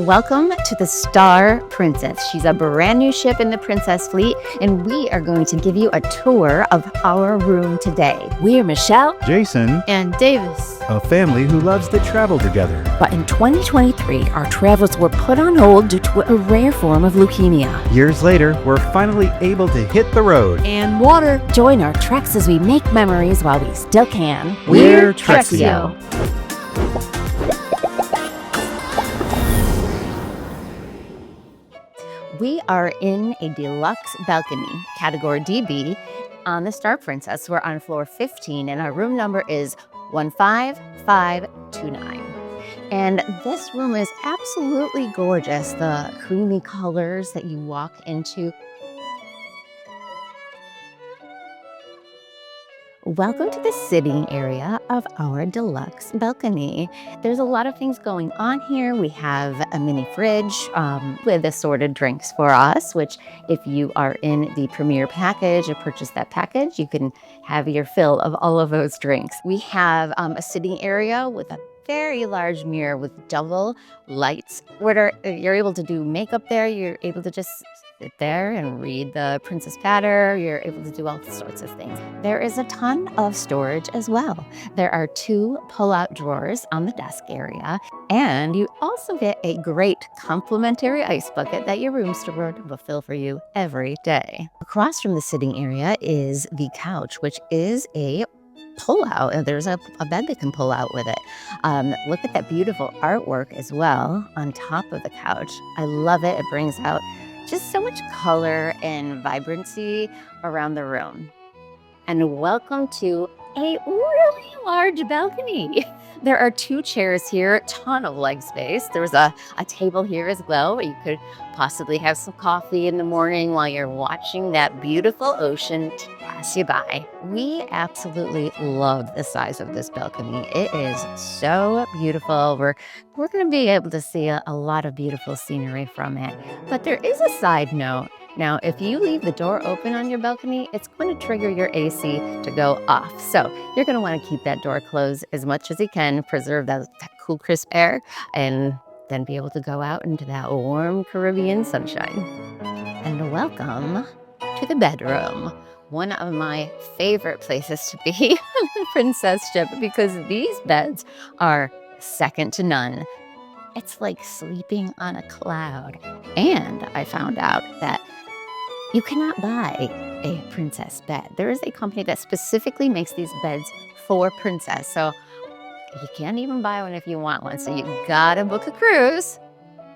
Welcome to the Star Princess. She's a brand new ship in the Princess Fleet, and we are going to give you a tour of our room today. We're Michelle, Jason, and Davis, a family who loves to travel together. But in 2023, our travels were put on hold due to a rare form of leukemia. Years later, we're finally able to hit the road. and water. Join our treks as we make memories while we still can. We're Treksio. We are in a deluxe balcony, category DB, on the Star Princess. We're on floor 15, and our room number is 15529. And this room is absolutely gorgeous. The creamy colors that you walk into. Welcome to the sitting area of our deluxe balcony. There's a lot of things going on here. We have a mini fridge with assorted drinks for us, which if you are in the premier package or purchase that package, you can have your fill of all of those drinks. We have a sitting area with a very large mirror with double lights where you're able to do makeup there. You're able to just sit there and read the Princess Patter. You're able to do all sorts of things. There is a ton of storage as well. There are 2 pull-out drawers on the desk area, and you also get a great complimentary ice bucket that your room steward will fill for you every day. Across from the sitting area is the couch, which is a pull-out, and there's a bed that can pull out with it. Look at that beautiful artwork as well on top of the couch. I love it. It brings out just so much color and vibrancy around the room. And welcome to a really large balcony. There are 2 chairs here, ton of leg space. There's a table here as well where you could possibly have some coffee in the morning while you're watching that beautiful ocean pass you by. We absolutely love the size of this balcony. It is so beautiful. We're going to be able to see a lot of beautiful scenery from it. But there is a side note. Now, if you leave the door open on your balcony, it's going to trigger your AC to go off. So you're going to want to keep that door closed as much as you can, preserve that cool, crisp air, and then be able to go out into that warm Caribbean sunshine. And welcome to the bedroom. One of my favorite places to be on the Princess ship because these beds are second to none. It's like sleeping on a cloud. And I found out that you cannot buy a princess bed. There is a company that specifically makes these beds for princess. So you can't even buy one if you want one. So you gotta book a cruise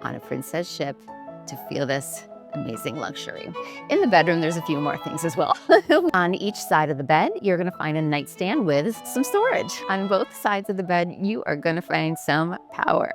on a princess ship to feel this amazing luxury. In the bedroom, there's a few more things as well. On each side of the bed, you're gonna find a nightstand with some storage. On both sides of the bed, you are gonna find some power.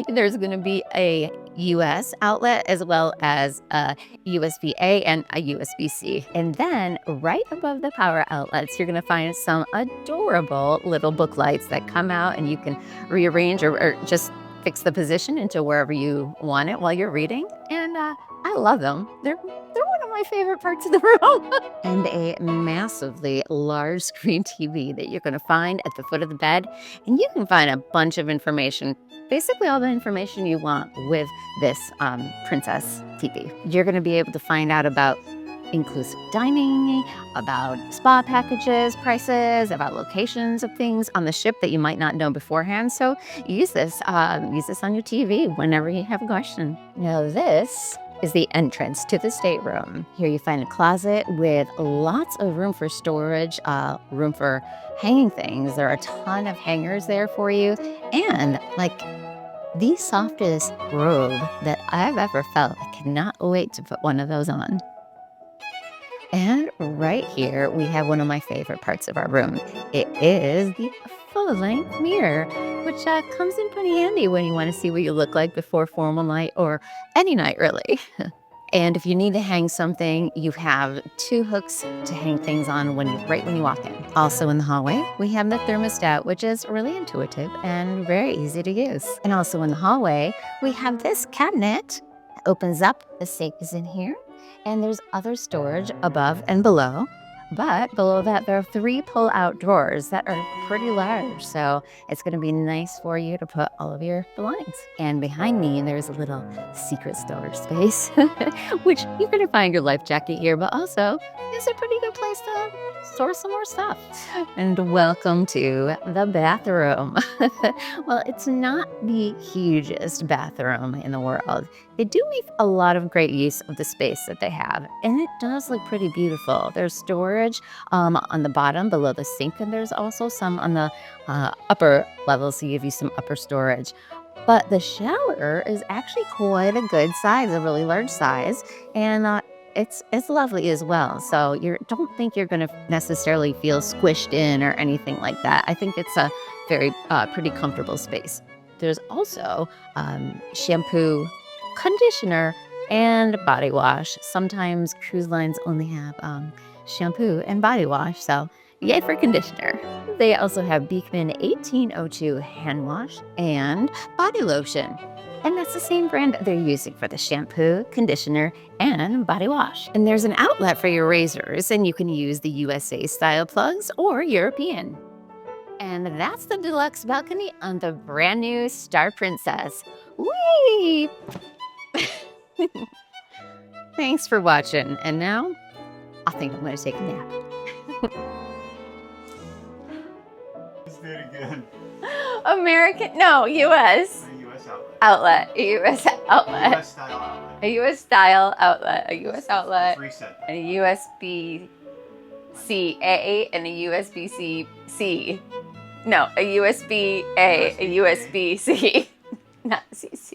There's gonna be a US outlet as well as a USB-A and a USB-C. And then right above the power outlets, you're gonna find some adorable little book lights that come out and you can rearrange or just fix the position into wherever you want it while you're reading. And I love them. They're one of my favorite parts of the room. And a massively large screen TV that you're going to find at the foot of the bed. And you can find a bunch of information, basically all the information you want with this Princess TV. You're going to be able to find out about inclusive dining, about spa packages, prices, about locations of things on the ship that you might not know beforehand. So use this on your TV whenever you have a question. Now this is the entrance to the stateroom. Here you find a closet with lots of room for storage, room for hanging things. There are a ton of hangers there for you, and like the softest robe that I've ever felt. I cannot wait to put one of those on. And right here, we have one of my favorite parts of our room. It is the full-length mirror, which comes in pretty handy when you want to see what you look like before formal night or any night, really. And if you need to hang something, you have 2 hooks to hang things on right when you walk in. Also in the hallway, we have the thermostat, which is really intuitive and very easy to use. And also in the hallway, we have this cabinet that opens up. The safe is in here. And there's other storage above and below. But below that, there are 3 pull-out drawers that are pretty large, so it's going to be nice for you to put all of your belongings. And behind me, there's a little secret storage space, which you're going to find your life jacket here, but also it's a pretty good place to store some more stuff. And welcome to the bathroom. Well, it's not the hugest bathroom in the world. They do make a lot of great use of the space that they have, and it does look pretty beautiful. There's storage on the bottom below the sink, and there's also some on the upper levels to give you some upper storage. But the shower is actually quite a good size, a really large size, and it's lovely as well. So you don't think you're going to necessarily feel squished in or anything like that. I think it's a very pretty comfortable space. There's also shampoo, conditioner, and body wash. Sometimes cruise lines only have shampoo and body wash, so yay for conditioner. They also have Beekman 1802 hand wash and body lotion. And that's the same brand they're using for the shampoo, conditioner, and body wash. And there's an outlet for your razors, and you can use the USA style plugs or European. And that's the deluxe balcony on the brand new Star Princess. Whee! Thanks for watching. And now, I think I'm going to take a nap. Let's do it again. American, no, US. A U.S. outlet. Outlet, a US outlet. U.S. style outlet. A US style outlet, a US outlet, 3 cent. and a USB-C-A, and a USB-C-C. No, a USB-A, a USB-C, not CC.